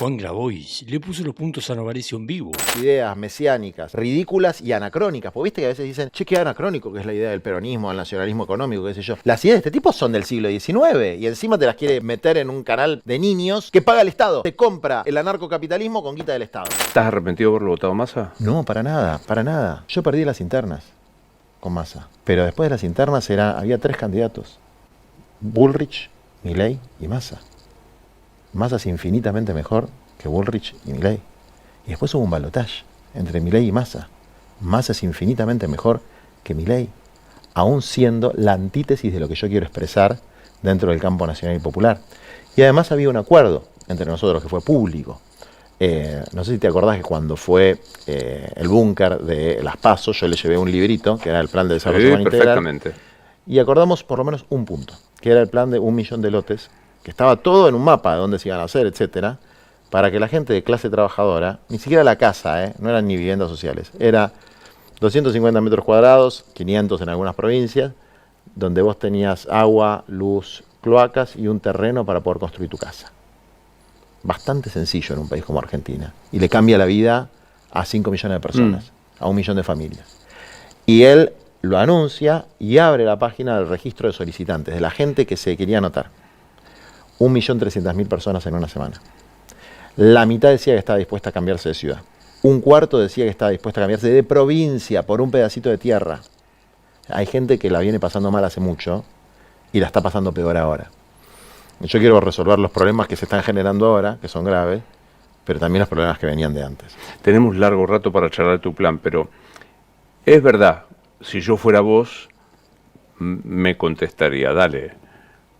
Juan Grabois le puso los puntos a Novarecio en vivo. Ideas mesiánicas, ridículas y anacrónicas. Porque viste que a veces dicen, che, qué anacrónico que es la idea del peronismo, del nacionalismo económico, qué sé yo. Las ideas de este tipo son del siglo XIX y encima te las quiere meter en un canal de niños que paga el Estado. Te compra el anarcocapitalismo con guita del Estado. ¿Estás arrepentido de haberlo votado Massa? No, para nada, para nada. Yo perdí las internas con Massa. Pero después de las internas había 3 candidatos. Bullrich, Milei y Massa. Massa es infinitamente mejor que Bullrich y Milei. Y después hubo un balotaje entre Milei y Massa. Massa es infinitamente mejor que Milei, aún siendo la antítesis de lo que yo quiero expresar dentro del campo nacional y popular. Y además había un acuerdo entre nosotros que fue público. No sé si te acordás que cuando fue el búnker de las PASO, yo le llevé un librito, que era el plan de desarrollo urbano integral. Perfectamente. Y acordamos por lo menos un punto, que era el plan de 1 millón de lotes, que estaba todo en un mapa de dónde se iban a hacer, etcétera, para que la gente de clase trabajadora, ni siquiera la casa, no eran ni viviendas sociales, era 250 metros cuadrados, 500 en algunas provincias, donde vos tenías agua, luz, cloacas y un terreno para poder construir tu casa. Bastante sencillo en un país como Argentina. Y le cambia la vida a 5 millones de personas, a 1 millón de familias. Y él lo anuncia y abre la página del registro de solicitantes, de la gente que se quería anotar. 1.300.000 personas en una semana. La mitad decía que estaba dispuesta a cambiarse de ciudad. Un cuarto decía que estaba dispuesta a cambiarse de provincia por un pedacito de tierra. Hay gente que la viene pasando mal hace mucho y la está pasando peor ahora. Yo quiero resolver los problemas que se están generando ahora, que son graves, pero también los problemas que venían de antes. Tenemos largo rato para charlar tu plan, pero es verdad, si yo fuera vos, me contestaría, dale,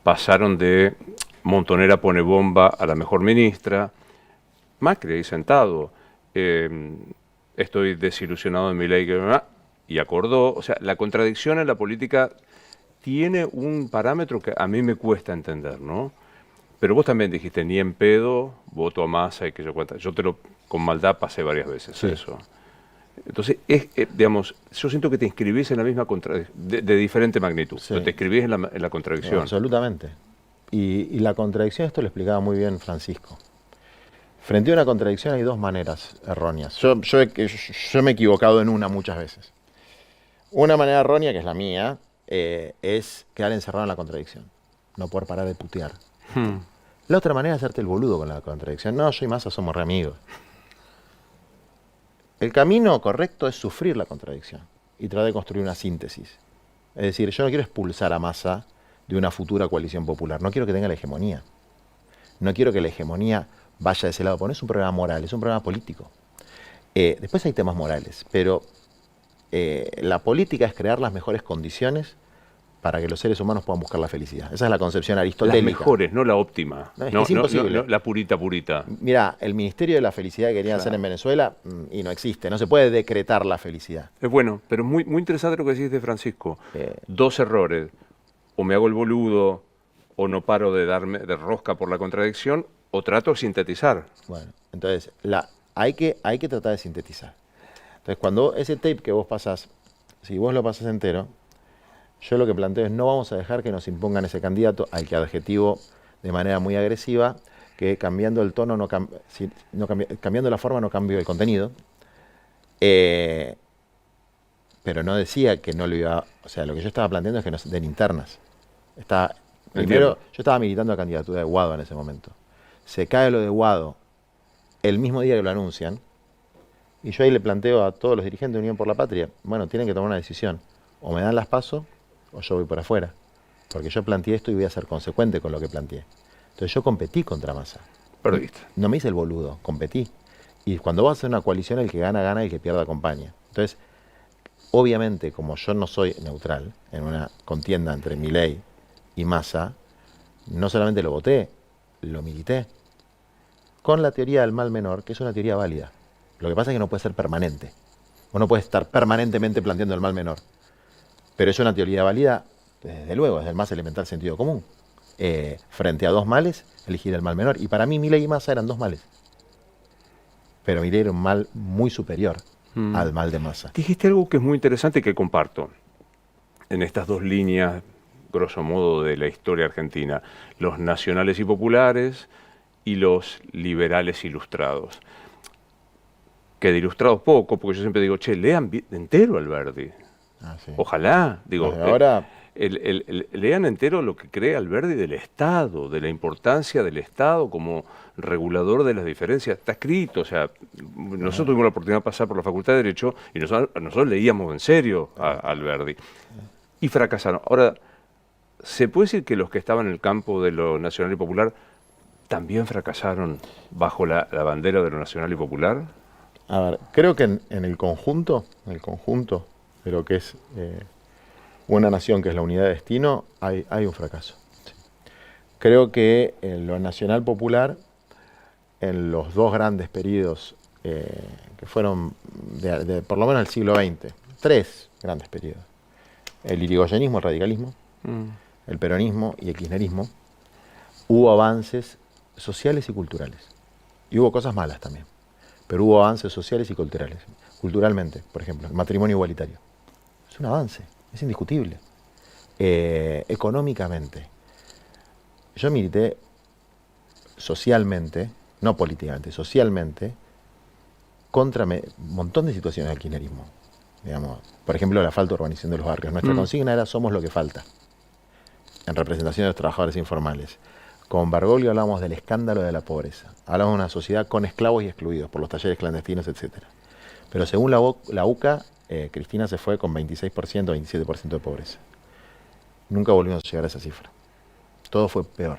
pasaron de Montonera pone bomba a la mejor ministra, Macri ahí sentado, estoy desilusionado de Milei y acordó. O sea, la contradicción en la política tiene un parámetro que a mí me cuesta entender, ¿no? Pero vos también dijiste, ni en pedo, voto a Massa y que yo cuenta. Yo con maldad pasé varias veces eso. Entonces, digamos, yo siento que te inscribís en la misma contradicción, de diferente magnitud, pero te inscribís en la contradicción. Absolutamente. Y la contradicción, esto lo explicaba muy bien Francisco. Frente a una contradicción hay 2 maneras erróneas. Yo me he equivocado en una muchas veces. Una manera errónea, que es la mía, es quedar encerrado en la contradicción. No poder parar de putear. La otra manera es hacerte el boludo con la contradicción. No, yo y Massa somos re amigos. El camino correcto es sufrir la contradicción y tratar de construir una síntesis. Es decir, yo no quiero expulsar a Massa de una futura coalición popular. No quiero que tenga la hegemonía. No quiero que la hegemonía vaya de ese lado. Porque no es un programa moral, es un programa político. Después hay temas morales, pero la política es crear las mejores condiciones para que los seres humanos puedan buscar la felicidad. Esa es la concepción aristotélica. Las mejores, no la óptima. No, es imposible. No, la purita. Mirá, el Ministerio de la Felicidad que querían hacer en Venezuela y no existe. No se puede decretar la felicidad. Es bueno, pero muy interesante lo que decís de Francisco. 2 errores. O me hago el boludo, o no paro de darme de rosca por la contradicción, o trato de sintetizar. Bueno, entonces hay que tratar de sintetizar. Entonces, cuando ese tape que vos pasás, si vos lo pasás entero, yo lo que planteo es no vamos a dejar que nos impongan ese candidato al que adjetivo de manera muy agresiva, que cambiando el tono, cambiando la forma no cambio el contenido. Pero no decía que no lo iba. O sea, lo que yo estaba planteando es que nos den internas. Primero, yo estaba militando la candidatura de Guado en ese momento. Se cae lo de Guado el mismo día que lo anuncian. Y yo ahí le planteo a todos los dirigentes de Unión por la Patria, bueno, tienen que tomar una decisión. O me dan las PASO o yo voy por afuera. Porque yo planteé esto y voy a ser consecuente con lo que planteé. Entonces yo competí contra Massa. Perdiste. No me hice el boludo, competí. Y cuando vas a hacer una coalición, el que gana, gana y el que pierde, acompaña. Entonces, obviamente, como yo no soy neutral en una contienda entre Milei y Massa, no solamente lo voté, lo milité. Con la teoría del mal menor, que es una teoría válida. Lo que pasa es que no puede ser permanente. Uno puede estar permanentemente planteando el mal menor. Pero es una teoría válida, desde luego, desde el más elemental sentido común. Frente a 2 males, elegir el mal menor. Y para mí, Milei y Massa eran 2 males. Pero Milei era un mal muy superior al mal de Massa. Dijiste algo que es muy interesante y que comparto. En estas 2 líneas, grosso modo, de la historia argentina. Los nacionales y populares y los liberales ilustrados. Que de ilustrados poco, porque yo siempre digo, che, lean entero Alberdi. Ah, sí. Ojalá, digo, Desde ahora, lean entero lo que cree Alberdi del Estado, de la importancia del Estado como regulador de las diferencias. Está escrito, o sea, nosotros tuvimos la oportunidad de pasar por la Facultad de Derecho y nosotros leíamos en serio a Alberdi. Y fracasaron. Ahora, ¿se puede decir que los que estaban en el campo de lo nacional y popular también fracasaron bajo la bandera de lo nacional y popular? a ver, creo que en el conjunto de lo que es una nación, que es la unidad de destino, hay un fracaso. Sí. Creo que en lo nacional popular, en los dos grandes periodos que fueron por lo menos el siglo XX, tres grandes periodos: el irigoyenismo, el radicalismo, el peronismo y el kirchnerismo, hubo avances sociales y culturales. Y hubo cosas malas también, pero hubo avances sociales y culturales. Culturalmente, por ejemplo, el matrimonio igualitario. Es un avance, es indiscutible. Económicamente, yo milité socialmente, no políticamente, socialmente, contra un montón de situaciones del kirchnerismo. Digamos, por ejemplo, la falta de urbanización de los barrios. Nuestra consigna era "somos lo que falta", en representación de los trabajadores informales. Con Bergoglio hablamos del escándalo de la pobreza. Hablamos de una sociedad con esclavos y excluidos por los talleres clandestinos, etc. Pero según la UCA, Cristina se fue con 26%, 27% de pobreza. Nunca volvimos a llegar a esa cifra. Todo fue peor.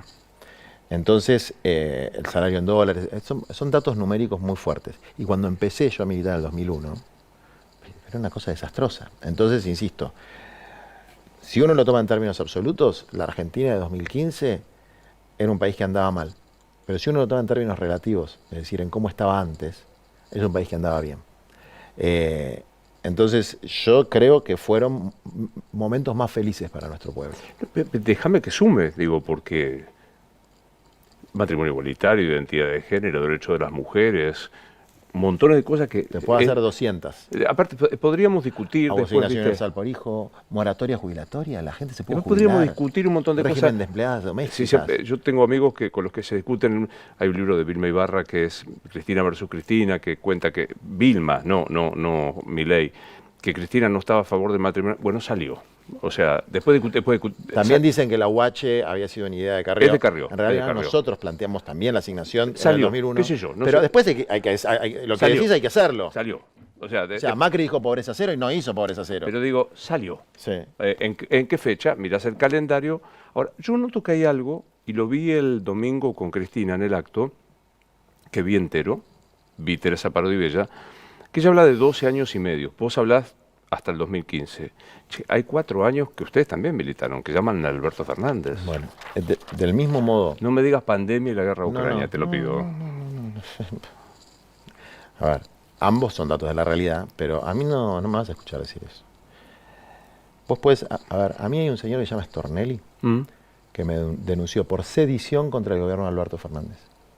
Entonces, el salario en dólares, son datos numéricos muy fuertes. Y cuando empecé yo a militar en el 2001, era una cosa desastrosa. Entonces, insisto, si uno lo toma en términos absolutos, la Argentina de 2015 era un país que andaba mal. Pero si uno lo toma en términos relativos, es decir, en cómo estaba antes, es un país que andaba bien. Entonces, yo creo que fueron momentos más felices para nuestro pueblo. Déjame que sume, digo, porque matrimonio igualitario, identidad de género, derecho de las mujeres, montones de cosas que... Te puedo hacer 200. Aparte, podríamos discutir... Asignación universal por hijo, moratoria jubilatoria, la gente se puede Después jubilar. podríamos discutir un montón de régimen cosas. De empleadas domésticas. Sí, yo tengo amigos con los que se discuten. Hay un libro de Vilma Ibarra que es Cristina versus Cristina, que cuenta que Vilma, no Milei, que Cristina no estaba a favor del matrimonio. Bueno, salió. O sea, después también dicen que la UH había sido una idea de Carrió. Es de Carrió. En realidad es de Carrió. Nosotros planteamos también la asignación salió, en el 2001. qué sé yo, no pero sé. Después lo que decís hay que hacerlo. Salió. O sea, Macri dijo pobreza cero y no hizo pobreza cero. Pero digo, salió. Sí. ¿En qué fecha? Mirás el calendario. Ahora, yo noto que hay algo, y lo vi el domingo con Cristina en el acto, que vi entero, vi Teresa Parodi Bella, que ella habla de 12 años y medio. Vos hablás hasta el 2015. Che, hay 4 años que ustedes también militaron, que llaman a Alberto Fernández. Bueno, del mismo modo... No me digas pandemia y la guerra a Ucrania, te lo pido. No. A ver, ambos son datos de la realidad, pero a mí no me vas a escuchar decir eso. Vos podés... A ver, a mí hay un señor que se llama Stornelli, que me denunció por sedición contra el gobierno de Alberto Fernández.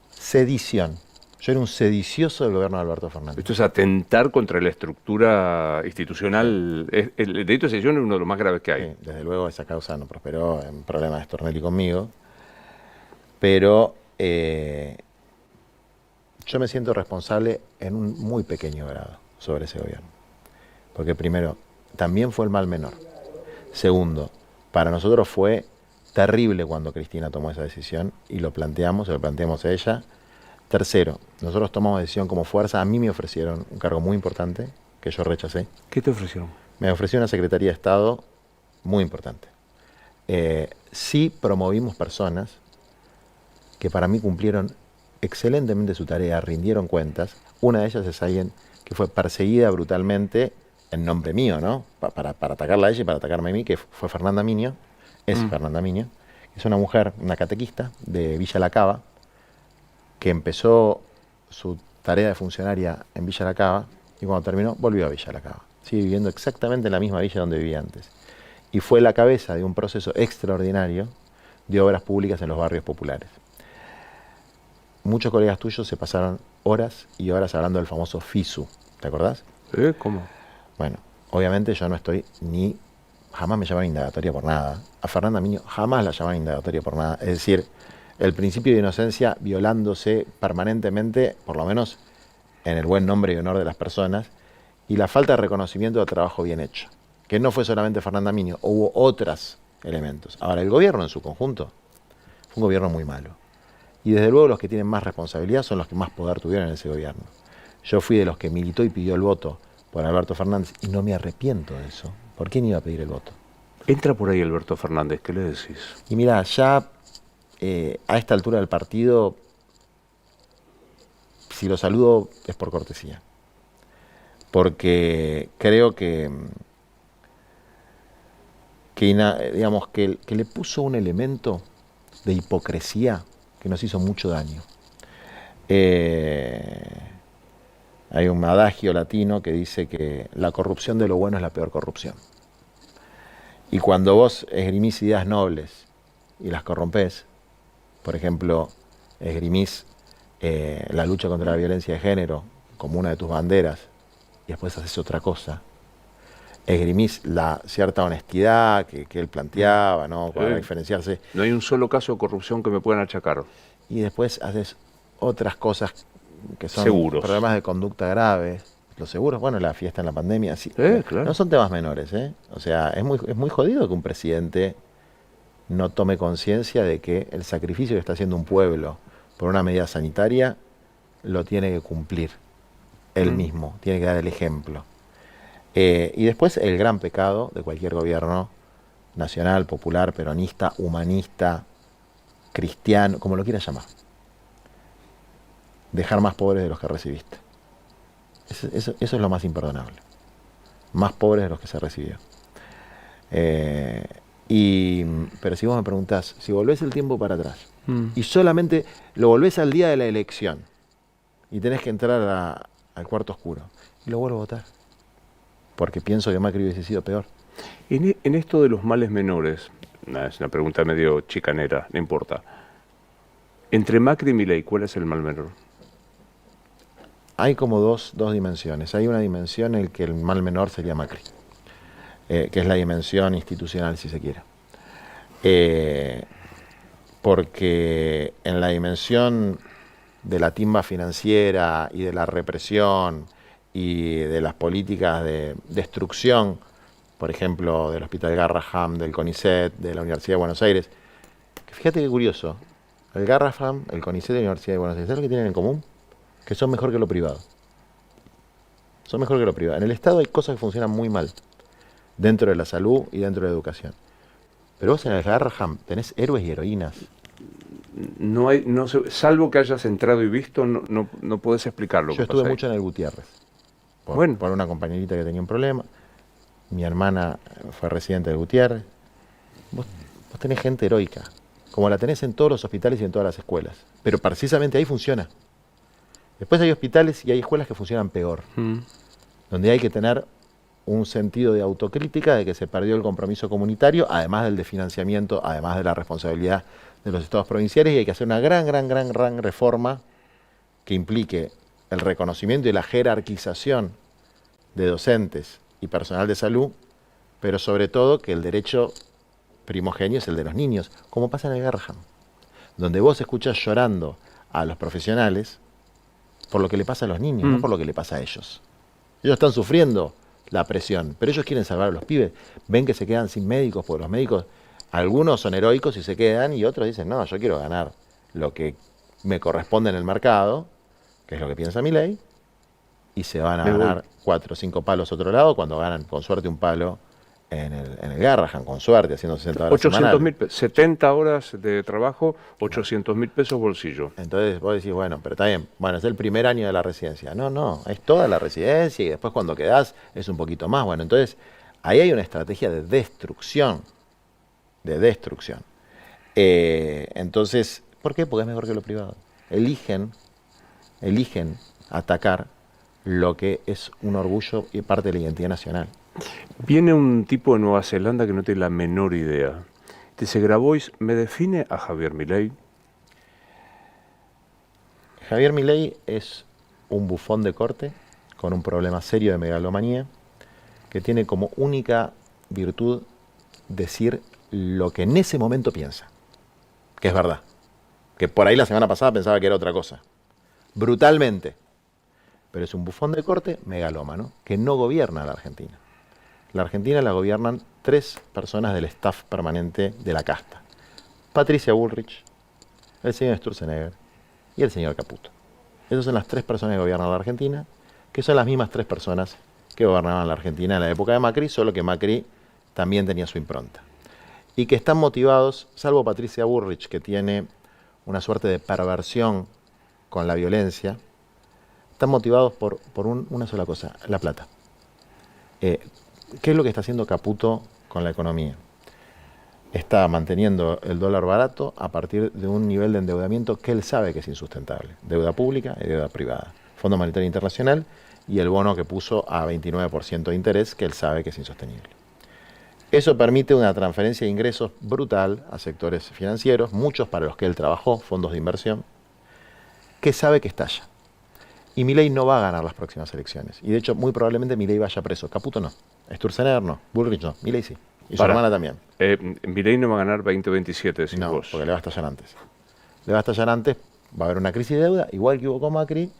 Sedición. Yo era un sedicioso del gobierno de Alberto Fernández. Esto es atentar contra la estructura institucional. El delito de sedición es uno de los más graves que hay. Sí, desde luego esa causa no prosperó, en problema de Stornelli conmigo. Pero yo me siento responsable en un muy pequeño grado sobre ese gobierno. Porque primero, también fue el mal menor. Segundo, para nosotros fue terrible cuando Cristina tomó esa decisión y lo planteamos a ella. Tercero, nosotros tomamos decisión como fuerza. A mí me ofrecieron un cargo muy importante que yo rechacé. ¿Qué te ofrecieron? Me ofreció una Secretaría de Estado muy importante. Sí promovimos personas que para mí cumplieron excelentemente su tarea, rindieron cuentas. Una de ellas es alguien que fue perseguida brutalmente en nombre mío, ¿no? Para atacarla a ella y para atacarme a mí, que fue Fernanda Miño. Fernanda Miño. Es una mujer, una catequista de Villa La Cava, que empezó su tarea de funcionaria en Villa La Cava y cuando terminó volvió a Villa La Cava. Sigue viviendo exactamente en la misma villa donde vivía antes. Y fue la cabeza de un proceso extraordinario de obras públicas en los barrios populares. Muchos colegas tuyos se pasaron horas y horas hablando del famoso FISU. ¿Te acordás? ¿Cómo? Bueno, obviamente yo no estoy jamás me llamaron indagatoria por nada. A Fernanda Miño jamás la llamaron indagatoria por nada. Es decir, el principio de inocencia violándose permanentemente, por lo menos en el buen nombre y honor de las personas, y la falta de reconocimiento del trabajo bien hecho, que no fue solamente Fernanda Miño, hubo otros elementos. Ahora, el gobierno en su conjunto fue un gobierno muy malo. Y desde luego los que tienen más responsabilidad son los que más poder tuvieron en ese gobierno. Yo fui de los que militó y pidió el voto por Alberto Fernández y no me arrepiento de eso. ¿Por qué no iba a pedir el voto? Entra por ahí Alberto Fernández, ¿qué le decís? Y mira, ya a esta altura del partido, si lo saludo es por cortesía. Porque creo digamos, que le puso un elemento de hipocresía que nos hizo mucho daño. Hay un adagio latino que dice que la corrupción de lo bueno es la peor corrupción. Y cuando vos esgrimís ideas nobles y las corrompés, por ejemplo, esgrimís la lucha contra la violencia de género como una de tus banderas y después haces otra cosa, esgrimís la cierta honestidad que él planteaba, ¿no? Para diferenciarse. No hay un solo caso de corrupción que me puedan achacar. Y después haces otras cosas que son Seguros. problemas de conducta graves. Los seguros, bueno, la fiesta en la pandemia, sí. Claro. No son temas menores, ¿eh? O sea, es muy jodido que un presidente no tome conciencia de que el sacrificio que está haciendo un pueblo por una medida sanitaria lo tiene que cumplir él mismo, tiene que dar el ejemplo. Y después el gran pecado de cualquier gobierno nacional, popular, peronista, humanista, cristiano, como lo quieras llamar. Dejar más pobres de los que recibiste. Eso es lo más imperdonable. Más pobres de los que se recibió. Pero si vos me preguntás, si volvés el tiempo para atrás y solamente lo volvés al día de la elección y tenés que entrar al cuarto oscuro, y lo vuelvo a votar. Porque pienso que Macri hubiese sido peor. En esto de los males menores, es una pregunta medio chicanera, no importa. Entre Macri y Milei, ¿cuál es el mal menor? Hay como dos dimensiones. Hay una dimensión en la que el mal menor sería Macri, que es la dimensión institucional, si se quiere. Porque en la dimensión de la timba financiera y de la represión y de las políticas de destrucción, por ejemplo, del Hospital Garrahan, del CONICET, de la Universidad de Buenos Aires, que fíjate qué curioso, el Garrahan, el CONICET de la Universidad de Buenos Aires, ¿sabes lo que tienen en común? Que son mejor que lo privado. Son mejor que lo privado. En el Estado hay cosas que funcionan muy mal, dentro de la salud y dentro de la educación. Pero vos en el Garrahan tenés héroes y heroínas. Salvo que hayas entrado y visto, no podés explicarlo. Yo estuve mucho en el Gutiérrez, por una compañerita que tenía un problema. Mi hermana fue residente del Gutiérrez. Vos tenés gente heroica, como la tenés en todos los hospitales y en todas las escuelas. Pero precisamente ahí funciona. Después hay hospitales y hay escuelas que funcionan peor, donde hay que tener un sentido de autocrítica de que se perdió el compromiso comunitario, además del de financiamiento, además de la responsabilidad de los estados provinciales, y hay que hacer una gran reforma que implique el reconocimiento y la jerarquización de docentes y personal de salud, pero sobre todo que el derecho primogenio es el de los niños, como pasa en el Garrahan, donde vos escuchás llorando a los profesionales por lo que le pasa a los niños, no por lo que le pasa a ellos. Ellos están sufriendo la presión, pero ellos quieren salvar a los pibes. Ven que se quedan sin médicos, porque los médicos, algunos son heroicos y se quedan, y otros dicen, no, yo quiero ganar lo que me corresponde en el mercado, que es lo que piensa Milei, y se van a ganar 4 o 5 palos a otro lado, cuando ganan con suerte un palo en el Garrahan, con suerte, haciendo 60 horas 800.000, 70 horas de trabajo, 800.000 pesos bolsillo. Entonces vos decís, bueno, pero está bien, bueno, es el primer año de la residencia. No, es toda la residencia y después cuando quedás es un poquito más. Bueno, entonces ahí hay una estrategia de destrucción. Entonces, ¿por qué? Porque es mejor que lo privado. Eligen atacar lo que es un orgullo y parte de la identidad nacional. Viene un tipo de Nueva Zelanda que no tiene la menor idea. Dice, Grabois, ¿me define a Javier Milei? Javier Milei es un bufón de corte con un problema serio de megalomanía que tiene como única virtud decir lo que en ese momento piensa, que es verdad. que por ahí la semana pasada pensaba que era otra cosa. Brutalmente. Pero es un bufón de corte megalómano que no gobierna la Argentina. La Argentina la gobiernan 3 personas del staff permanente de la casta. Patricia Bullrich, el señor Sturzenegger y el señor Caputo. Esas son las 3 personas que gobiernan la Argentina, que son las mismas 3 personas que gobernaban la Argentina en la época de Macri, solo que Macri también tenía su impronta. Y que están motivados, salvo Patricia Bullrich, que tiene una suerte de perversión con la violencia, están motivados por una sola cosa, la plata. ¿Qué es lo que está haciendo Caputo con la economía? Está manteniendo el dólar barato a partir de un nivel de endeudamiento que él sabe que es insustentable. Deuda pública y deuda privada. Fondo Monetario Internacional y el bono que puso a 29% de interés, que él sabe que es insostenible. Eso permite una transferencia de ingresos brutal a sectores financieros, muchos para los que él trabajó, fondos de inversión, que sabe que estalla. Y Milei no va a ganar las próximas elecciones. Y de hecho, muy probablemente Milei vaya preso. Caputo no. Sturzenegger no. Bullrich no. Milei sí. Y su hermana también. Milei no va a ganar 2027, decís No, vos. porque le va a estallar antes. Le va a estallar antes, va a haber una crisis de deuda, igual que hubo con Macri.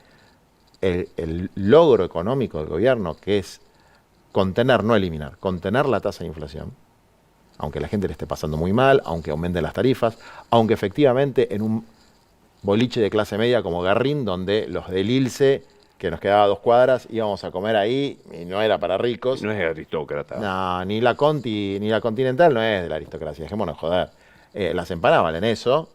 El logro económico del gobierno, que es contener, no eliminar, contener la tasa de inflación, aunque la gente le esté pasando muy mal, aunque aumenten las tarifas, aunque efectivamente en un boliche de clase media como Garrín, donde los del ILSE, que nos quedaba 2 cuadras, íbamos a comer ahí y no era para ricos. No es aristócrata. No, ni la Conti, ni la Continental no es de la aristocracia, dejémonos joder. Las empanadas valen eso,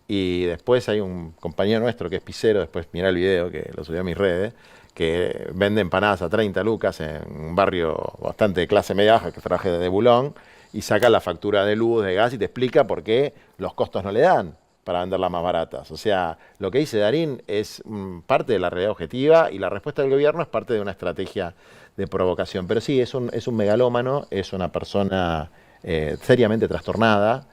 y después hay un compañero nuestro que es pizzero, después mirá el video que lo subí a mis redes, que vende empanadas a 30 lucas en un barrio bastante de clase media baja, que traje de Bulón, y saca la factura de luz, de gas, y te explica por qué los costos no le dan para venderlas más baratas. O sea, lo que dice Darín es parte de la realidad objetiva, y la respuesta del gobierno es parte de una estrategia de provocación. Pero sí, es un megalómano, es una persona seriamente trastornada,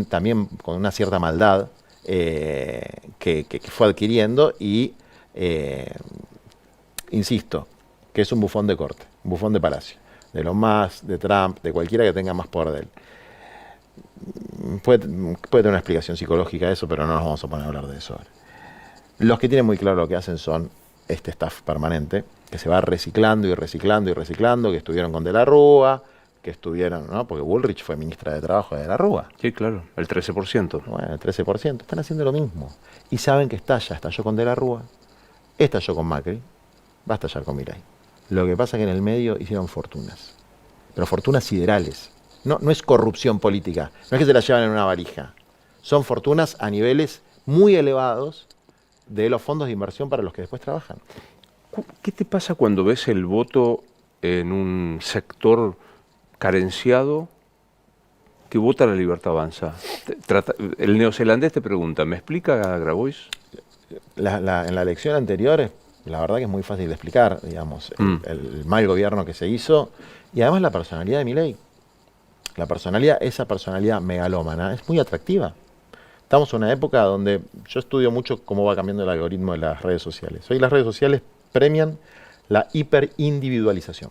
también con una cierta maldad que fue adquiriendo, y insisto, que es un bufón de corte, un bufón de palacio, de los más, de Trump, de cualquiera que tenga más poder de él. Puede tener una explicación psicológica de eso, pero no nos vamos a poner a hablar de eso ahora. Los que tienen muy claro lo que hacen son este staff permanente, que se va reciclando y reciclando y reciclando, que estuvieron con De la Rúa, que estuvieron, ¿no? Porque Bullrich fue ministra de Trabajo de la Rúa. Sí, claro, el 13%. Bueno, el 13%. Están haciendo lo mismo. Y saben que estalló con De la Rúa, estalló con Macri, va a estallar con Milei. Lo que pasa es que en el medio hicieron fortunas. Pero fortunas siderales. No es corrupción política. No es que se la llevan en una valija. Son fortunas a niveles muy elevados de los fondos de inversión para los que después trabajan. ¿Qué te pasa cuando ves el voto en un sector carenciado que vota La Libertad Avanza? El neozelandés te pregunta, ¿me explica Grabois? En la elección anterior, la verdad que es muy fácil de explicar, digamos, el mal gobierno que se hizo, y además la personalidad de Milei. Esa personalidad megalómana es muy atractiva. Estamos en una época donde yo estudio mucho cómo va cambiando el algoritmo de las redes sociales. Hoy las redes sociales premian la hiperindividualización.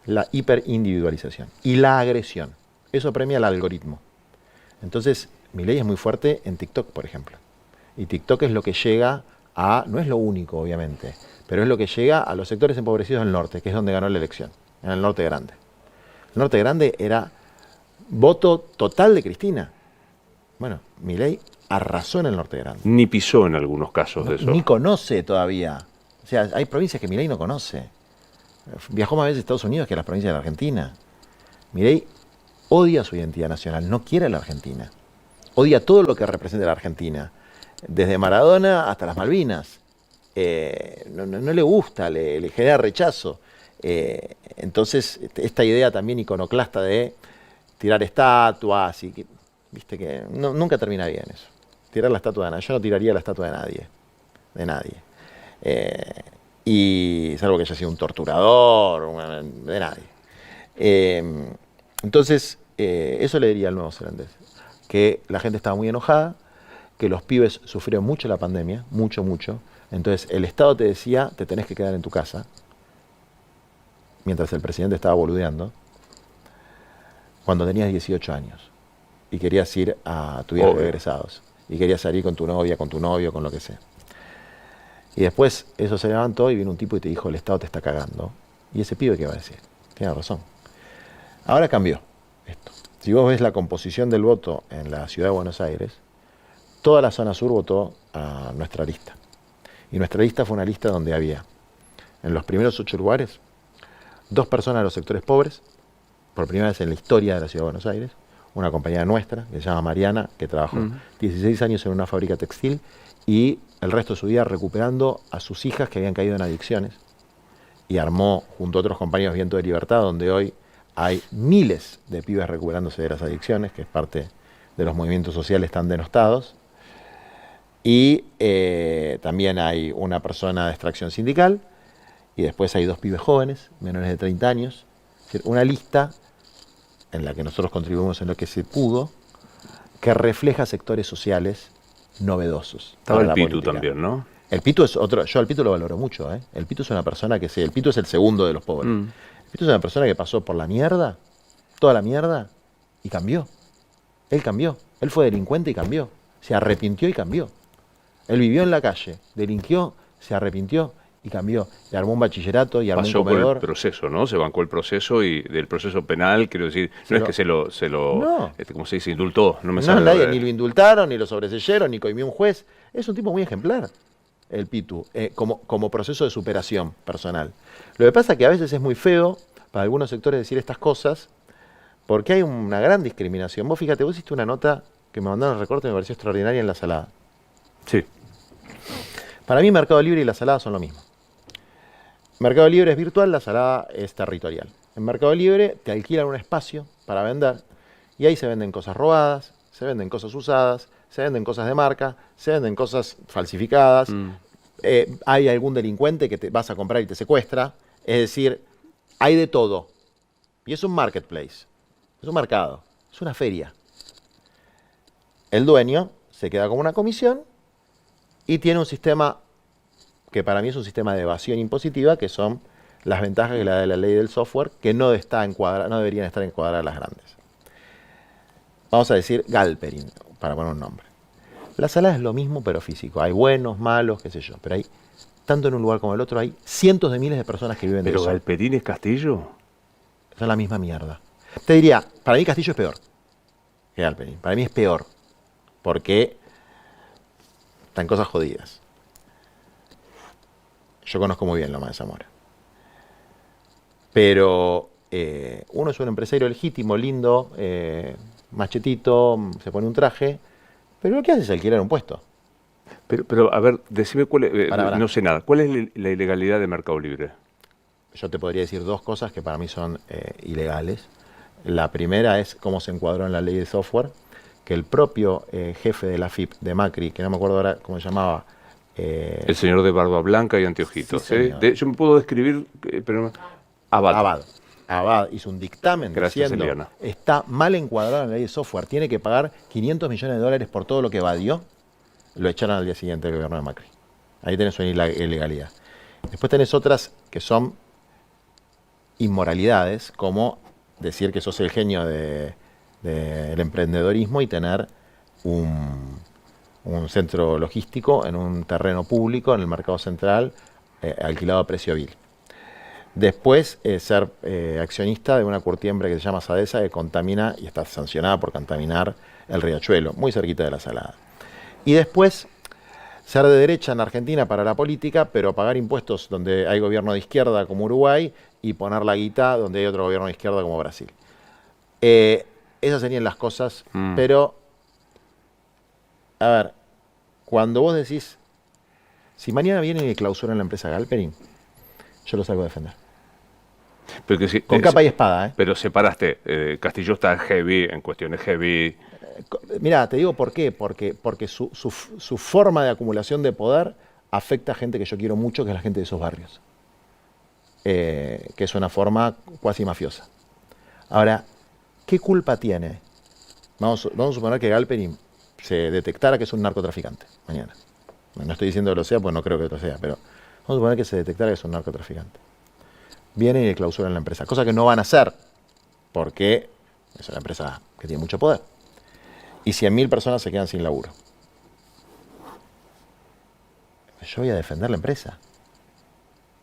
La hiperindividualización y la agresión. Eso premia el algoritmo. Entonces, Milei es muy fuerte en TikTok, por ejemplo. Y TikTok es lo que llega a, no es lo único, obviamente, pero es lo que llega a los sectores empobrecidos del norte, que es donde ganó la elección, en el norte grande. El norte grande era voto total de Cristina. Bueno, Milei arrasó en el norte grande. Ni pisó en algunos casos de eso. Ni conoce todavía. O sea, hay provincias que Milei no conoce. Viajó más veces a Estados Unidos que a las provincias de la Argentina. Milei odia su identidad nacional, no quiere a la Argentina. Odia todo lo que representa la Argentina, desde Maradona hasta las Malvinas. No le gusta, le genera rechazo. Entonces, esta idea también iconoclasta de tirar estatuas, y viste que nunca termina bien eso. Tirar la estatua de nadie. Yo no tiraría la estatua de nadie. Y salvo que haya sido un torturador, de nadie. Entonces, eso le diría al neozelandés, que la gente estaba muy enojada, que los pibes sufrieron mucho la pandemia, mucho. Entonces, el Estado te decía, te tenés que quedar en tu casa, mientras el presidente estaba boludeando, cuando tenías 18 años. y querías ir a tu viaje de Obvio. egresados. Y querías salir con tu novia, con tu novio, con lo que sea. Y después eso se levantó y vino un tipo y te dijo, el Estado te está cagando. Y ese pibe, ¿qué va a decir? Tiene razón. Ahora cambió esto. Si vos ves la composición del voto en la ciudad de Buenos Aires, toda la zona sur votó a nuestra lista. Y nuestra lista fue una lista donde había, en los primeros 8 lugares, 2 personas de los sectores pobres, por primera vez en la historia de la ciudad de Buenos Aires, una compañera nuestra, que se llama Mariana, que trabajó 16 años en una fábrica textil y el resto de su vida recuperando a sus hijas que habían caído en adicciones. Y armó, junto a otros compañeros, Viento de Libertad, donde hoy hay miles de pibes recuperándose de las adicciones, que es parte de los movimientos sociales tan denostados. Y también hay una persona de extracción sindical, y después hay 2 pibes jóvenes, menores de 30 años. Es decir, una lista en la que nosotros contribuimos en lo que se pudo, que refleja sectores sociales novedosos. Estaba para el la Pitu política. también, ¿no? El Pitu es otro, yo al Pitu lo valoro mucho, ¿eh? El Pitu es una persona que el Pitu es el segundo de los pobres. El Pitu es una persona que pasó por la mierda, toda la mierda, y cambió. Él cambió. Él fue delincuente y cambió. Se arrepintió y cambió. Él vivió en la calle, delinquió, se arrepintió y cambió. Y armó un bachillerato y armó Pasó un por el comedor. proceso, ¿no? Se bancó el proceso y del proceso penal, quiero decir, no es que se lo No. ¿cómo se dice? Indultó, no me No, sale la nadie, verdad. ni lo indultaron, ni lo sobreseyeron, ni coimió un juez. Es un tipo muy ejemplar, el Pitu, como proceso de superación personal. Lo que pasa es que a veces es muy feo para algunos sectores decir estas cosas, porque hay una gran discriminación. Vos fíjate, vos hiciste una nota que me mandaron al recorte, me pareció extraordinaria en La Salada. Sí. Para mí Mercado Libre y La Salada son lo mismo. Mercado Libre es virtual, La Salada es territorial. En Mercado Libre te alquilan un espacio para vender y ahí se venden cosas robadas, se venden cosas usadas, se venden cosas de marca, se venden cosas falsificadas. Hay algún delincuente que te vas a comprar y te secuestra. Es decir, hay de todo. Y es un marketplace, es un mercado, es una feria. El dueño se queda con una comisión y tiene un sistema que para mí es un sistema de evasión impositiva, que son las ventajas que le da la ley del software, que no deberían estar encuadradas las grandes. Vamos a decir Galperin, para poner un nombre. La Salada es lo mismo, pero físico. Hay buenos, malos, qué sé yo. Pero hay, tanto en un lugar como en el otro, hay cientos de miles de personas que viven de ¿Pero eso. Galperín es Castillo? Son la misma mierda. Te diría, para mí Castillo es peor que Galperin. Para mí es peor. Porque están cosas jodidas. Yo conozco muy bien Loma de Zamora. Pero uno es un empresario legítimo, lindo, machetito, se pone un traje, pero lo que hace es alquilar un puesto. Pero a ver, decime cuál es, Pará. no sé nada, ¿cuál es la ilegalidad de Mercado Libre? Yo te podría decir 2 cosas que para mí son ilegales. La primera es cómo se encuadró en la ley de software, que el propio jefe de la FIP de Macri, que no me acuerdo ahora cómo se llamaba, El señor de barba blanca y anteojitos. Sí, ¿eh? señor. Yo me puedo describir, pero Abad hizo un dictamen Gracias, diciendo Eliana. está mal encuadrado en la ley de software, tiene que pagar 500 millones de dólares por todo lo que evadió. Lo echaron al día siguiente del gobierno de Macri. Ahí tenés una ilegalidad. Después tenés otras que son inmoralidades, como decir que sos el genio del emprendedorismo y tener un centro logístico en un terreno público, en el mercado central, alquilado a precio vil. Después, ser accionista de una curtiembre que se llama Sadesa, que contamina y está sancionada por contaminar el riachuelo, muy cerquita de La Salada. Y después, ser de derecha en Argentina para la política, pero pagar impuestos donde hay gobierno de izquierda como Uruguay y poner la guita donde hay otro gobierno de izquierda como Brasil. Esas serían las cosas, pero, a ver, cuando vos decís, si mañana vienen y clausuran la empresa Galperin, yo lo salgo a defender. Pero que sí, Con capa y espada, ¿eh? Pero separaste, Castillo está heavy, en cuestiones heavy. Mirá, te digo por qué. Porque su forma de acumulación de poder afecta a gente que yo quiero mucho, que es la gente de esos barrios. Que es una forma cuasi mafiosa. Ahora, ¿qué culpa tiene? Vamos a suponer que Galperin se detectara que es un narcotraficante mañana. No estoy diciendo que lo sea, porque no creo que lo sea, pero vamos a suponer que se detectara que es un narcotraficante. Vienen y le clausuran la empresa, cosa que no van a hacer, porque es una empresa que tiene mucho poder. y 100.000 personas se quedan sin laburo. Yo voy a defender la empresa.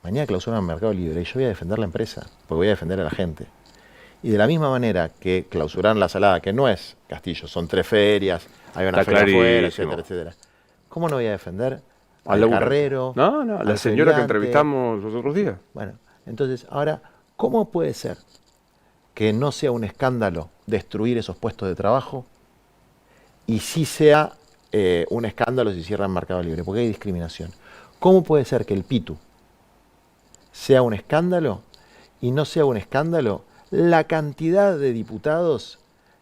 Mañana clausuran Mercado Libre y yo voy a defender la empresa, porque voy a defender a la gente. Y de la misma manera que clausuraron la Salada, que no es Castillo, son 3 ferias, hay una Está feria afuera, clarísimo. etcétera, etcétera. ¿Cómo no voy a defender Al al laburante. carrero? No, la al señora que feriante? entrevistamos los otros días. Bueno, entonces, ahora, ¿cómo puede ser que no sea un escándalo destruir esos puestos de trabajo y sí sea un escándalo si cierran Mercado Libre? Porque hay discriminación. ¿Cómo puede ser que el Pitu sea un escándalo y no sea un escándalo la cantidad de diputados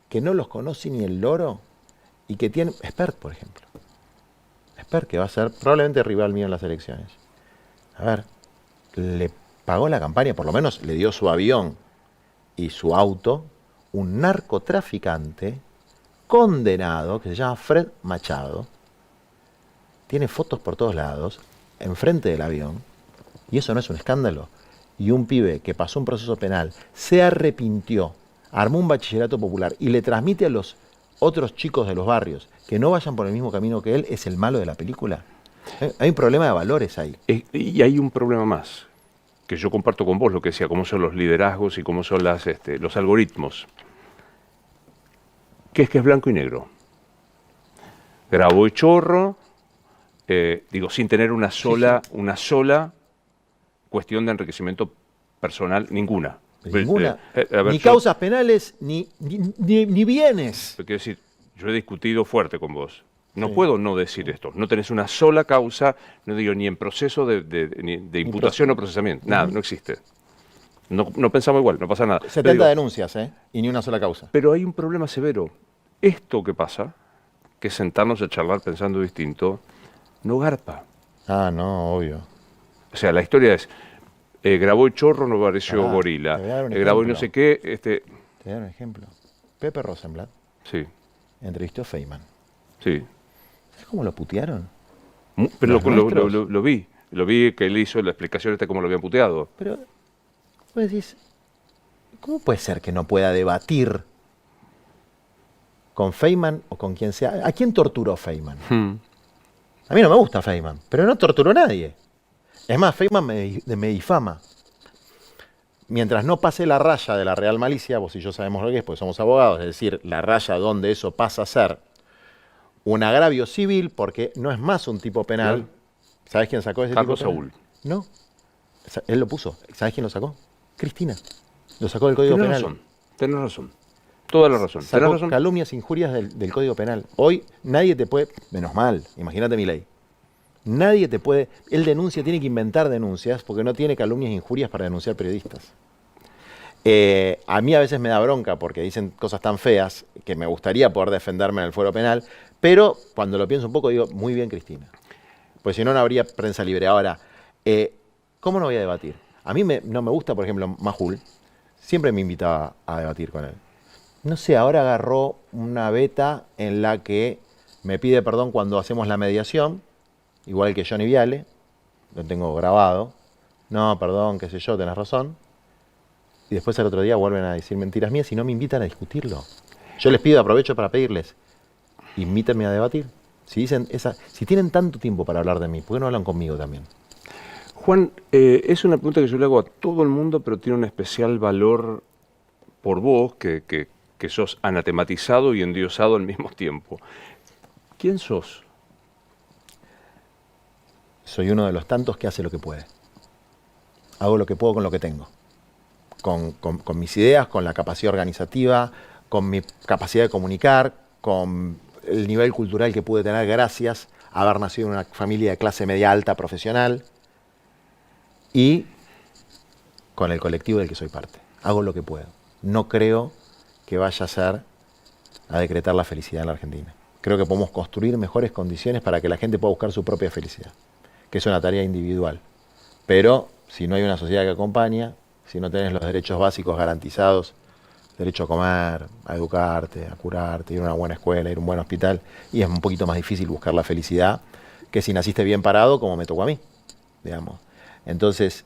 que no los conoce ni el loro y que tienen... Espert, por ejemplo. Espert, que va a ser probablemente rival mío en las elecciones. A ver, le pagó la campaña, por lo menos le dio su avión y su auto, un narcotraficante condenado que se llama Fred Machado. Tiene fotos por todos lados, enfrente del avión, y eso no es un escándalo. Y un pibe que pasó un proceso penal, se arrepintió, armó un bachillerato popular y le transmite a los otros chicos de los barrios que no vayan por el mismo camino que él, es el malo de la película. Hay un problema de valores ahí. Y hay un problema más, que yo comparto con vos, lo que decía, cómo son los liderazgos y cómo son los algoritmos. Que es blanco y negro. Grabó Chorro, sin tener una sola cuestión de enriquecimiento personal, ninguna. Ninguna. A ver, ni causas penales, ni bienes. Quiero decir, yo he discutido fuerte con vos. No Sí. puedo no decir esto. No tenés una sola causa, no digo ni en proceso de imputación o procesamiento. Nada, no existe. No pensamos igual, no pasa nada. 70 Pero digo, denuncias, y ni una sola causa. pero hay un problema severo. Esto que pasa, que es sentarnos a charlar pensando distinto, no garpa. Ah, no, obvio. O sea, la historia es, grabó Chorro, no apareció Pará, Gorila. te voy a dar un Grabó y no ejemplo. sé qué, Te voy a dar un ejemplo. Pepe Rosenblatt sí, entrevistó a Feynman. sí. ¿Sabes cómo lo putearon? Pero ¿Los nuestros? lo vi que él hizo la explicación cómo lo habían puteado. Pero, vos decís, ¿cómo puede ser que no pueda debatir con Feynman o con quien sea? ¿A quién torturó Feynman? A mí no me gusta Feynman, pero no torturó a nadie. Es más, Feynman me difama. Mientras no pase la raya de la real malicia, vos y yo sabemos lo que es, porque somos abogados, es decir, la raya donde eso pasa a ser un agravio civil, porque no es más un tipo penal. Claro. ¿Sabés quién sacó ese Carlos tipo penal? Saúl. No. Él lo puso. ¿Sabés quién lo sacó? Cristina. Lo sacó del Código Penal. Tenés razón. Toda la razón. Tenés Sacó razón. calumnias, injurias del Código Penal. Hoy nadie te puede, menos mal, imagínate mi ley. Nadie te puede, él denuncia, tiene que inventar denuncias porque no tiene calumnias e injurias para denunciar periodistas. A mí a veces me da bronca porque dicen cosas tan feas que me gustaría poder defenderme en el fuero penal, pero cuando lo pienso un poco digo, muy bien Cristina. Pues si no, no habría prensa libre. Ahora, ¿cómo no voy a debatir? A mí no me gusta, por ejemplo, Majul, siempre me invitaba a debatir con él. No sé, ahora agarró una beta en la que me pide perdón cuando hacemos la mediación, igual que Johnny Viale, lo tengo grabado. No, perdón, qué sé yo, tenés razón. Y después al otro día vuelven a decir mentiras mías y no me invitan a discutirlo. Yo les pido, aprovecho para pedirles, invítenme a debatir. Si tienen tanto tiempo para hablar de mí, ¿por qué no hablan conmigo también? Juan, es una pregunta que yo le hago a todo el mundo, pero tiene un especial valor por vos, que sos anatematizado y endiosado al mismo tiempo. ¿Quién sos? Soy uno de los tantos que hace lo que puede. Hago lo que puedo con lo que tengo. Con mis ideas, con la capacidad organizativa, con mi capacidad de comunicar, con el nivel cultural que pude tener gracias a haber nacido en una familia de clase media alta profesional y con el colectivo del que soy parte. Hago lo que puedo. No creo que vaya a decretar la felicidad en la Argentina. Creo que podemos construir mejores condiciones para que la gente pueda buscar su propia felicidad, que es una tarea individual. Pero si no hay una sociedad que acompaña, si no tenés los derechos básicos garantizados, derecho a comer, a educarte, a curarte, ir a una buena escuela, ir a un buen hospital, y es un poquito más difícil buscar la felicidad que si naciste bien parado, como me tocó a mí, digamos. Entonces,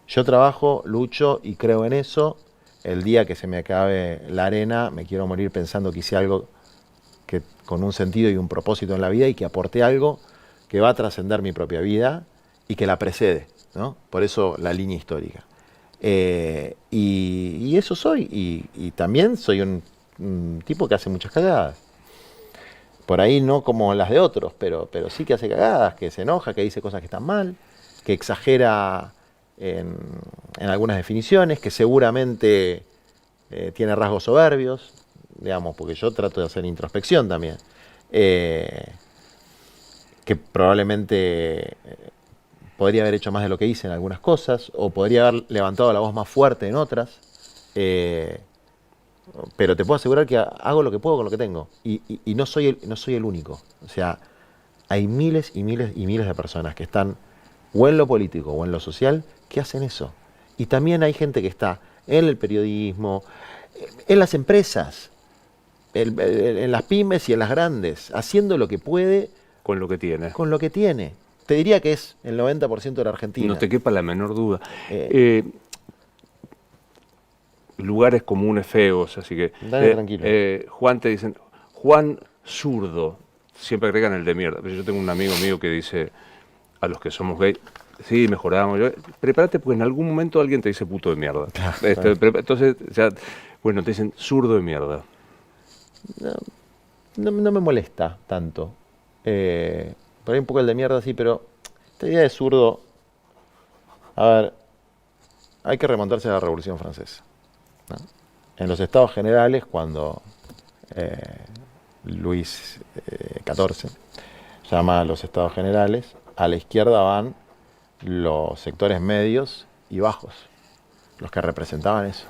yo trabajo, lucho y creo en eso. El día que se me acabe la arena, me quiero morir pensando que hice algo que con un sentido y un propósito en la vida y que aporté algo que va a trascender mi propia vida y que la precede, ¿no? Por eso la línea histórica. Y eso soy. Y también soy un tipo que hace muchas cagadas. Por ahí no como las de otros, pero sí que hace cagadas, que se enoja, que dice cosas que están mal, que exagera en algunas definiciones, que seguramente tiene rasgos soberbios, digamos, porque yo trato de hacer introspección también. Que probablemente podría haber hecho más de lo que hice en algunas cosas, o podría haber levantado la voz más fuerte en otras, pero te puedo asegurar que hago lo que puedo con lo que tengo, y no soy el único. O sea, hay miles y miles y miles de personas que están o en lo político o en lo social que hacen eso. Y también hay gente que está en el periodismo, en las empresas, en las pymes y en las grandes, haciendo lo que puede Con lo que tiene. con lo que tiene. Te diría que es el 90% de la Argentina. No te quepa la menor duda. Lugares comunes feos, así que... Dale, tranquilo. Juan te dicen, Juan zurdo, siempre agregan el de mierda. Pero yo tengo un amigo mío que dice a los que somos gay, sí, mejoramos. Prepárate porque en algún momento alguien te dice puto de mierda. Entonces, ya, bueno, te dicen zurdo de mierda. No me molesta tanto. Por ahí un poco el de mierda sí, pero esta idea de zurdo, a ver, hay que remontarse a la Revolución Francesa, ¿no? En los Estados Generales, cuando Luis XIV llama a los Estados Generales, a la izquierda van los sectores medios y bajos, los que representaban eso,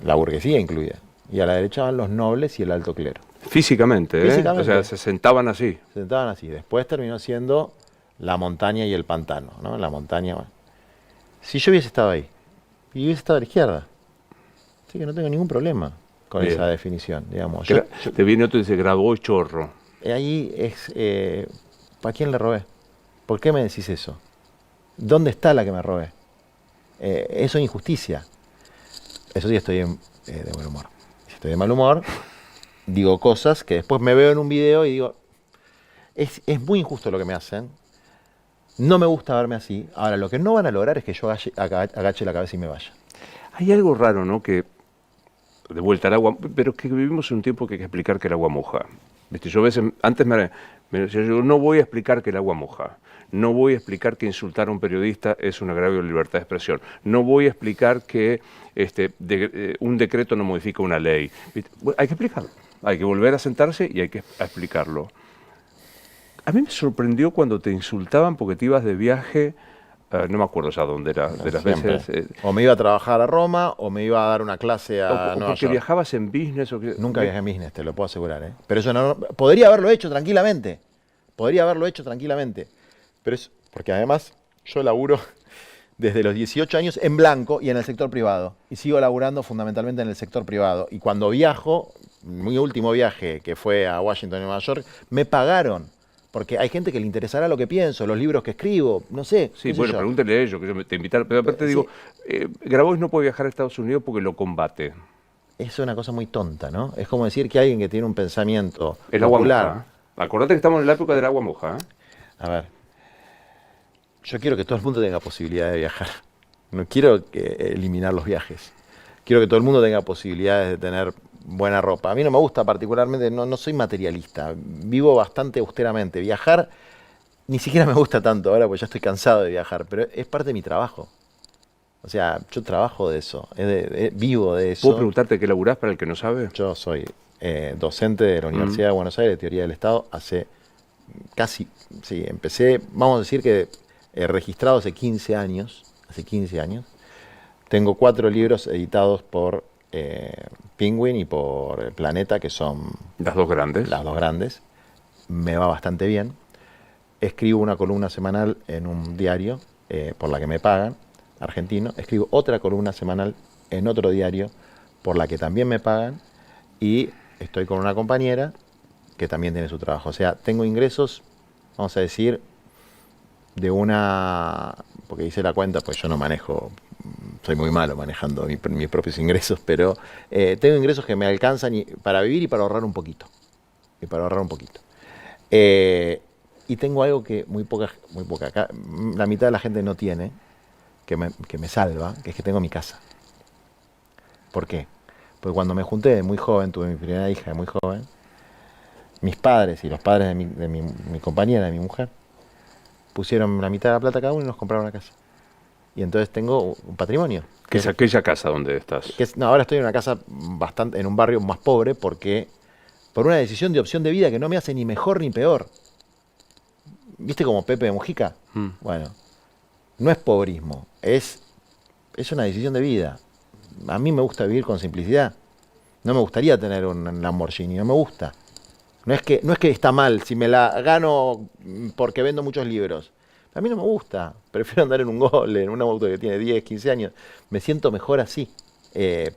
la burguesía incluida, y a la derecha van los nobles y el alto clero. Físicamente, Físicamente. O sea, se sentaban así. Se sentaban así. Después terminó siendo la montaña y el pantano, ¿no? La montaña. Bueno. Si yo hubiese estado ahí y hubiese estado a la izquierda, así que no tengo ningún problema con Bien. esa definición, digamos. Te viene otro y dice, grabó y chorro. Ahí es, ¿para quién le robé? ¿Por qué me decís eso? ¿Dónde está la que me robé? Eso es injusticia. Eso sí, estoy de buen humor. Si estoy de mal humor, digo cosas que después me veo en un video y digo, es muy injusto lo que me hacen, no me gusta verme así. Ahora, lo que no van a lograr es que yo agache la cabeza y me vaya. Hay algo raro, ¿no? Que, de vuelta al agua, pero que vivimos en un tiempo que hay que explicar que el agua moja. ¿Viste? Yo a veces, antes me decía, yo no voy a explicar que el agua moja. No voy a explicar que insultar a un periodista es un agravio de la libertad de expresión. No voy a explicar que un decreto no modifica una ley. ¿Viste? Bueno, hay que explicarlo. Hay que volver a sentarse y hay que explicarlo. A mí me sorprendió cuando te insultaban porque te ibas de viaje, no me acuerdo ya dónde era, de las Siempre. veces... O me iba a trabajar a Roma, o me iba a dar una clase a o Nueva porque York. viajabas en business o que... Nunca viajé en business, te lo puedo asegurar, ¿eh? Pero eso no... Podría haberlo hecho tranquilamente. Podría haberlo hecho tranquilamente. Pero es... Porque además, yo laburo desde los 18 años en blanco y en el sector privado. Y sigo laburando fundamentalmente en el sector privado. Y cuando viajo, mi último viaje, que fue a Washington y Nueva York, me pagaron. Porque hay gente que le interesará lo que pienso, los libros que escribo, no sé. Sí, bueno, pregúntale a ellos, que te invitaron. Pero aparte Sí. digo, Grabois no puede viajar a Estados Unidos porque lo combate. Es una cosa muy tonta, ¿no? Es como decir que alguien que tiene un pensamiento El agua popular... moja. Acordate que estamos en la época del agua moja. A ver, yo quiero que todo el mundo tenga posibilidad de viajar. No quiero eliminar los viajes. Quiero que todo el mundo tenga posibilidades de tener buena ropa. A mí no me gusta particularmente, no soy materialista. Vivo bastante austeramente. Viajar ni siquiera me gusta tanto ahora porque ya estoy cansado de viajar, pero es parte de mi trabajo. O sea, yo trabajo de eso, vivo de eso. ¿Puedo preguntarte qué laburás para el que no sabe? Yo soy docente de la Universidad de Buenos Aires de Teoría del Estado hace casi, sí, empecé, vamos a decir que registrado hace 15 años. Tengo 4 libros editados por Penguin y por Planeta, que son Las dos grandes. las dos grandes. Me va bastante bien. Escribo una columna semanal en un diario por la que me pagan, argentino. Escribo otra columna semanal en otro diario por la que también me pagan. Y estoy con una compañera que también tiene su trabajo. O sea, tengo ingresos, vamos a decir, de una... Porque hice la cuenta, pues yo no manejo... Soy muy malo manejando mis propios ingresos, pero tengo ingresos que me alcanzan para vivir y para ahorrar un poquito. y para ahorrar un poquito. Y tengo algo que muy poca, acá, la mitad de la gente no tiene, que me salva, que es que tengo mi casa. ¿Por qué? Porque cuando me junté de muy joven, tuve mi primera hija de muy joven, mis padres y los padres de mi compañera, de mi mujer, pusieron la mitad de la plata cada uno y nos compraron una casa. Y entonces tengo un patrimonio. ¿Qué es aquella casa donde estás? No, ahora estoy en una casa en un barrio más pobre por una decisión de opción de vida que no me hace ni mejor ni peor. ¿Viste como Pepe de Mujica? Bueno, no es pobrismo, es una decisión de vida. A mí me gusta vivir con simplicidad. No me gustaría tener un Lamborghini, no me gusta. No es que está mal si me la gano porque vendo muchos libros. A mí no me gusta. Prefiero andar en un Gol, en un auto que tiene 10, 15 años. Me siento mejor así.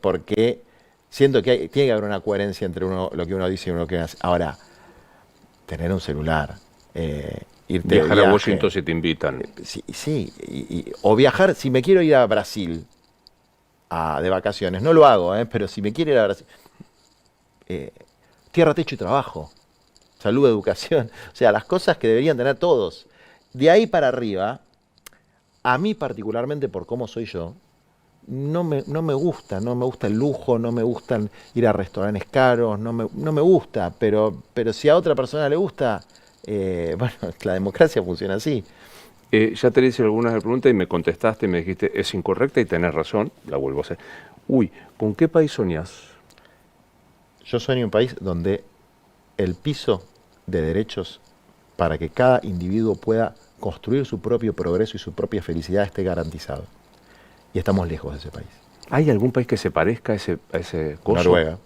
Porque siento que tiene que haber una coherencia entre lo que uno dice y lo que hace. Ahora, tener un celular, irte viajar de a viaje, Washington si te invitan. Sí, o viajar, si me quiero ir a Brasil de vacaciones, no lo hago, pero si me quiero ir a Brasil, tierra, techo y trabajo, salud, educación, o sea, las cosas que deberían tener todos. De ahí para arriba, a mí particularmente por cómo soy yo, no me gusta el lujo, no me gustan ir a restaurantes caros, no me gusta, pero si a otra persona le gusta, bueno, la democracia funciona así. Ya te hice algunas preguntas y me contestaste y me dijiste, es incorrecta y tenés razón, la vuelvo a hacer. ¿Con qué país soñás? Yo sueño en un país donde el piso de derechos para que cada individuo pueda construir su propio progreso y su propia felicidad esté garantizado. Y estamos lejos de ese país. ¿Hay algún país que se parezca a ese coso? Noruega.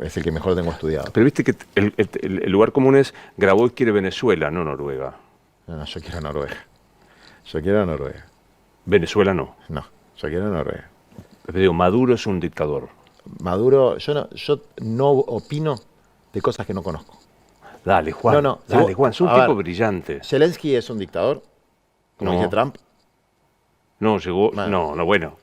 Es el que mejor tengo estudiado. Pero viste que el lugar común es Grabois quiere Venezuela, no Noruega. No, yo quiero Noruega. Yo quiero Noruega. Venezuela no. No, yo quiero Noruega. Te digo, Maduro es un dictador. Maduro, yo no opino de cosas que no conozco. Dale, Juan. Dale, Juan. Es un tipo brillante. Zelensky es un dictador, como dice Trump. No, llegó, bueno,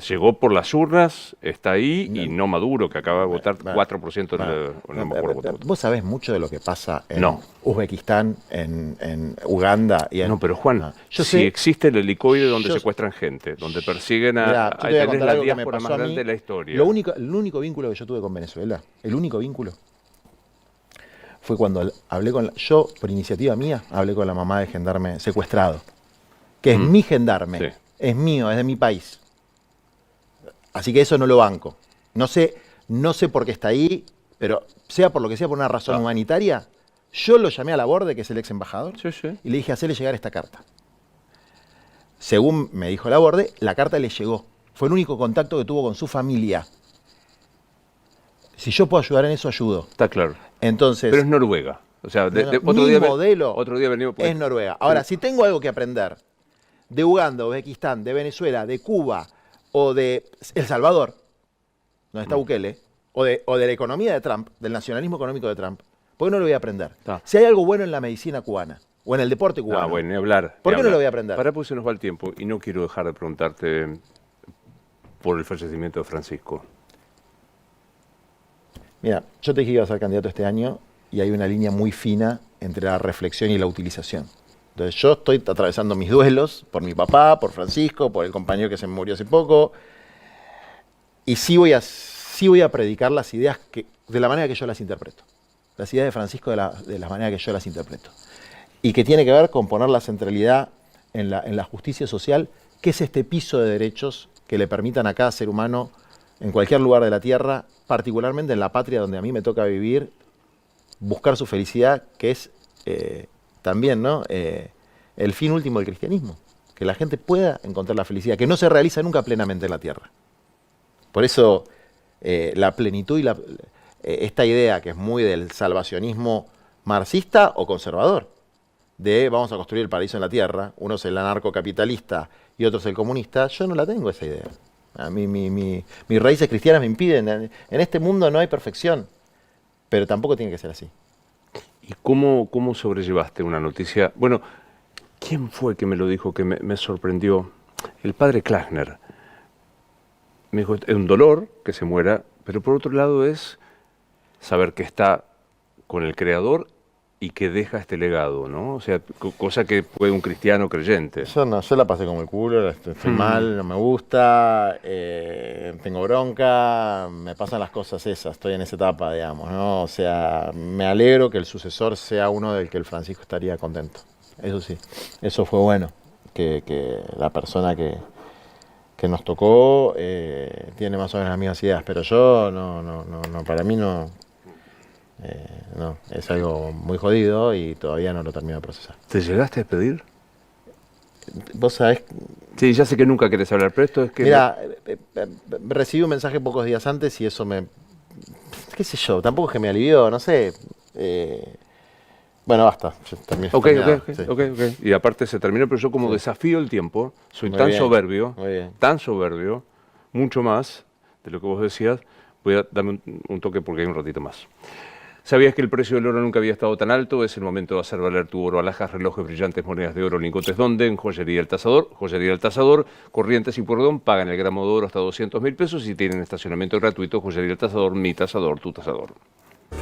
llegó por las urnas, está ahí, y no Maduro, que acaba de votar 4%. Vos sabés mucho de lo que pasa en Uzbekistán, en Uganda y en... No, pero Juan, si existe el helicoide donde secuestran gente, donde persiguen a la diáspora más grande de la historia. El único vínculo que yo tuve con Venezuela, el único vínculo, fue cuando hablé yo, por iniciativa mía, hablé con la mamá de gendarme secuestrado, que es mi gendarme. Sí. Es mío, es de mi país. Así que eso no lo banco. No sé por qué está ahí, pero sea por lo que sea, por una razón humanitaria, yo lo llamé a Laborde, que es el ex embajador, y le dije, hacele llegar esta carta. Según me dijo Laborde, la carta le llegó. Fue el único contacto que tuvo con su familia. Si yo puedo ayudar en eso, ayudo. Está claro. Entonces, pero es Noruega. O sea, otro día venimos es Noruega. Ahora, si tengo algo que aprender de Uganda, Uzbekistán, de Venezuela, de Cuba o de El Salvador, donde está Bukele, o de la economía de Trump, del nacionalismo económico de Trump, ¿por qué no lo voy a aprender? Si hay algo bueno en la medicina cubana o en el deporte cubano, bueno, ni hablar. ¿Por qué no lo voy a aprender? Para pues se nos va el tiempo y no quiero dejar de preguntarte por el fallecimiento de Francisco. Mira, yo te dije que iba a ser candidato este año y hay una línea muy fina entre la reflexión y la utilización. Entonces yo estoy atravesando mis duelos por mi papá, por Francisco, por el compañero que se me murió hace poco. Y sí voy a predicar las ideas de la manera que yo las interpreto. Las ideas de Francisco de la manera que yo las interpreto. Y que tiene que ver con poner la centralidad en la justicia social, que es este piso de derechos que le permitan a cada ser humano, en cualquier lugar de la tierra, particularmente en la patria donde a mí me toca vivir, buscar su felicidad, que es... también, ¿no? El fin último del cristianismo, que la gente pueda encontrar la felicidad, que no se realiza nunca plenamente en la tierra. Por eso la plenitud y esta idea que es muy del salvacionismo marxista o conservador, de vamos a construir el paraíso en la tierra, uno es el anarcocapitalista y otro es el comunista, yo no la tengo esa idea. A mí mis raíces cristianas me impiden, en este mundo no hay perfección, pero tampoco tiene que ser así. ¿Y cómo sobrellevaste una noticia? Bueno, ¿quién fue que me lo dijo que me sorprendió? El padre Klausner. Me dijo, es un dolor que se muera, pero por otro lado es saber que está con el creador y que deja este legado, ¿no? O sea, cosa que puede un cristiano creyente. Yo no, yo la pasé como el culo, estoy mal, no me gusta, tengo bronca, me pasan las cosas esas, estoy en esa etapa, digamos, ¿no? O sea, me alegro que el sucesor sea uno del que el Francisco estaría contento. Eso sí, eso fue bueno, que la persona que nos tocó tiene más o menos las mismas ideas, pero yo no, para mí no, no, es algo muy jodido y todavía no lo termino de procesar. ¿Te llegaste a despedir? Vos sabés, Sí, ya sé que nunca querés hablar, pero esto es que... mira, recibí un mensaje pocos días antes y eso qué sé yo, tampoco es que me alivió, no sé. Bueno, basta, yo terminé. Ok. Sí. Y aparte se terminó, pero yo como desafío el tiempo, soy Muy tan bien, soberbio, muy bien. tan soberbio, mucho más de lo que vos decías, voy a darme un toque porque hay un ratito más. ¿Sabías que el precio del oro nunca había estado tan alto? Es el momento de hacer valer tu oro, alhajas, relojes, brillantes, monedas de oro, lingotes. ¿Dónde? En Joyería El Tasador. Joyería El Tasador, Corrientes y Pueyrredón pagan el gramo de oro hasta 200.000 pesos y tienen estacionamiento gratuito. Joyería El Tasador, mi tasador, tu tasador.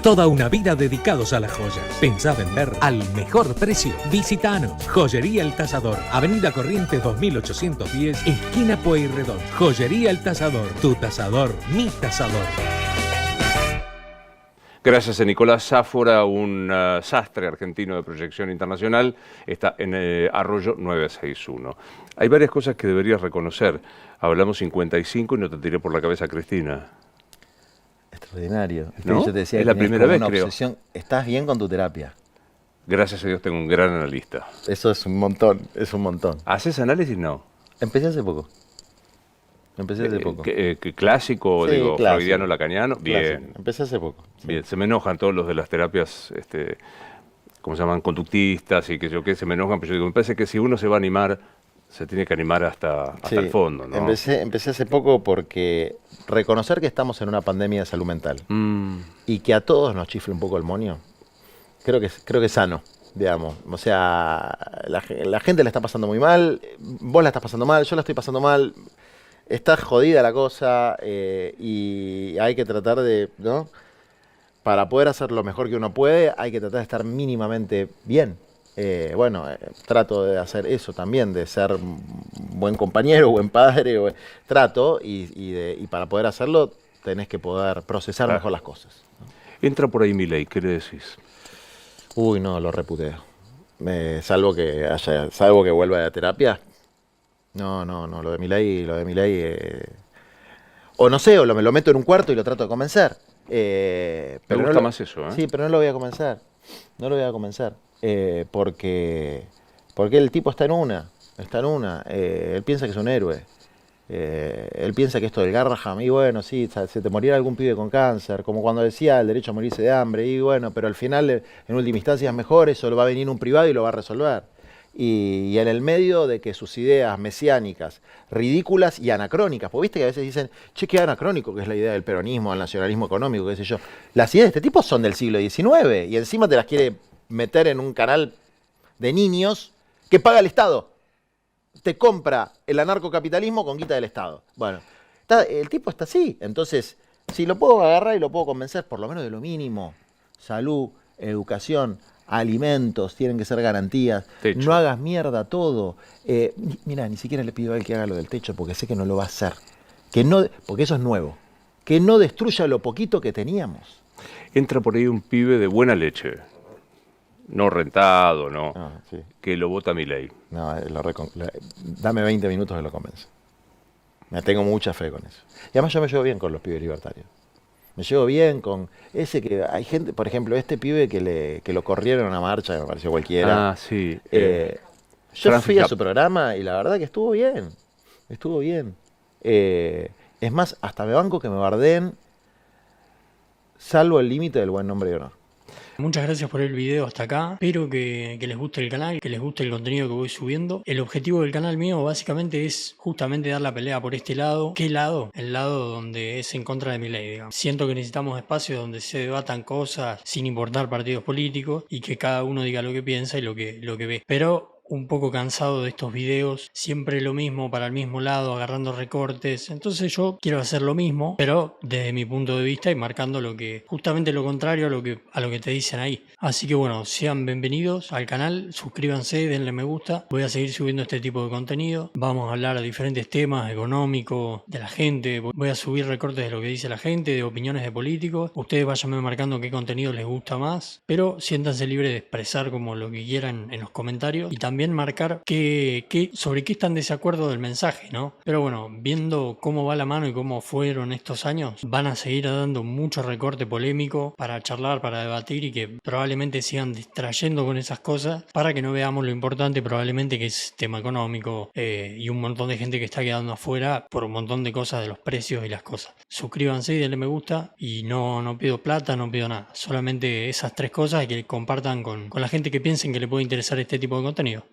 Toda una vida dedicados a las joyas. Pensá vender al mejor precio. Visitanos. Joyería El Tasador. Avenida Corrientes 2810, esquina Pueyrredón. Joyería El Tasador. Tu tasador, mi tasador. Gracias a Nicolás Sáfora, un sastre argentino de proyección internacional, está en Arroyo 961. Hay varias cosas que deberías reconocer. Hablamos 55 y no te tiré por la cabeza a Cristina. Extraordinario. ¿No? Yo te decía Es que la tenías primera como vez, una creo. obsesión. Estás bien con tu terapia. Gracias a Dios tengo un gran analista. Eso es un montón, es un montón. ¿Haces análisis? No. Empecé hace poco. ¿Clásico, Sí, digo, clásico. freudiano, lacaniano? Bien. Clásico. Empecé hace poco. Sí. Bien, se me enojan todos los de las terapias, ¿cómo se llaman? Conductistas y que yo qué, se me enojan, pero yo digo, me parece que si uno se va a animar, se tiene que animar hasta Sí, el fondo, ¿no? Empecé hace poco porque reconocer que estamos en una pandemia de salud mental y que a todos nos chifle un poco el moño, creo que es sano, digamos. O sea, la gente la está pasando muy mal, vos la estás pasando mal, yo la estoy pasando mal, está jodida la cosa y hay que tratar de, ¿no? Para poder hacer lo mejor que uno puede, hay que tratar de estar mínimamente bien. Trato de hacer eso también, de ser buen compañero, buen padre, trato, y para poder hacerlo tenés que poder procesar mejor las cosas. Entra por ahí Milei, ¿qué le decís? Uy, no, lo reputeo. Salvo que vuelva a la terapia. No, lo de Milei, o no sé, o lo meto en un cuarto y lo trato de convencer. Me Pero gusta más eso, ¿eh? Sí, pero no lo voy a convencer. Porque el tipo está en una. Él piensa que es un héroe. Él piensa que esto del Garraham, y bueno, sí, se te morirá algún pibe con cáncer, como cuando decía el derecho a morirse de hambre, y bueno, pero al final, en última instancia es mejor, eso lo va a venir un privado y lo va a resolver. Y en el medio de que sus ideas mesiánicas, ridículas y anacrónicas, porque viste que a veces dicen, che, qué anacrónico que es la idea del peronismo, del nacionalismo económico, qué sé yo. Las ideas de este tipo son del siglo XIX y encima te las quiere meter en un canal de niños que paga el Estado. Te compra el anarcocapitalismo con guita del Estado. Bueno, el tipo está así. Entonces, si lo puedo agarrar y lo puedo convencer, por lo menos de lo mínimo, salud, educación, alimentos, tienen que ser garantías. Techo. No hagas mierda todo. Mira, ni siquiera le pido a él que haga lo del techo porque sé que no lo va a hacer. Porque eso es nuevo. Que no destruya lo poquito que teníamos. Entra por ahí un pibe de buena leche, no rentado, ¿no? Sí. Que lo vota Milei. No, dame 20 minutos y lo convenzo. Tengo mucha fe con eso. Y además yo me llevo bien con los pibes libertarios. Me llevo bien con ese que hay gente, por ejemplo, este pibe que lo corrieron a una marcha, que me pareció cualquiera. Ah, sí. Yo Francis fui a Cap- su programa y la verdad que estuvo bien. Estuvo bien. Es más, hasta me banco que me bardeen, salvo el límite del buen nombre y honor. Muchas gracias por el video hasta acá. Espero que les guste el canal, que les guste el contenido que voy subiendo. El objetivo del canal mío básicamente es justamente dar la pelea por este lado. ¿Qué lado? El lado donde es en contra de Milei, digamos. Siento que necesitamos espacios donde se debatan cosas sin importar partidos políticos y que cada uno diga lo que piensa y lo que ve. Pero un poco cansado de estos videos, siempre lo mismo para el mismo lado, agarrando recortes. Entonces yo quiero hacer lo mismo, pero desde mi punto de vista y marcando justamente lo contrario a lo que te dicen ahí. Así que bueno, sean bienvenidos al canal, suscríbanse, denle me gusta. Voy a seguir subiendo este tipo de contenido. Vamos a hablar de diferentes temas económicos, de la gente. Voy a subir recortes de lo que dice la gente, de opiniones de políticos. Ustedes váyanme marcando qué contenido les gusta más, pero siéntanse libres de expresar como lo que quieran en los comentarios y también marcar sobre qué están de desacuerdo del mensaje, ¿no? Pero bueno, viendo cómo va la mano y cómo fueron estos años, van a seguir dando mucho recorte polémico para charlar, para debatir y que probablemente sigan distrayendo con esas cosas para que no veamos lo importante probablemente que es tema económico y un montón de gente que está quedando afuera por un montón de cosas de los precios y las cosas. Suscríbanse y denle me gusta y no pido plata, no pido nada, solamente esas tres cosas y que compartan con la gente que piensen que le puede interesar este tipo de contenido.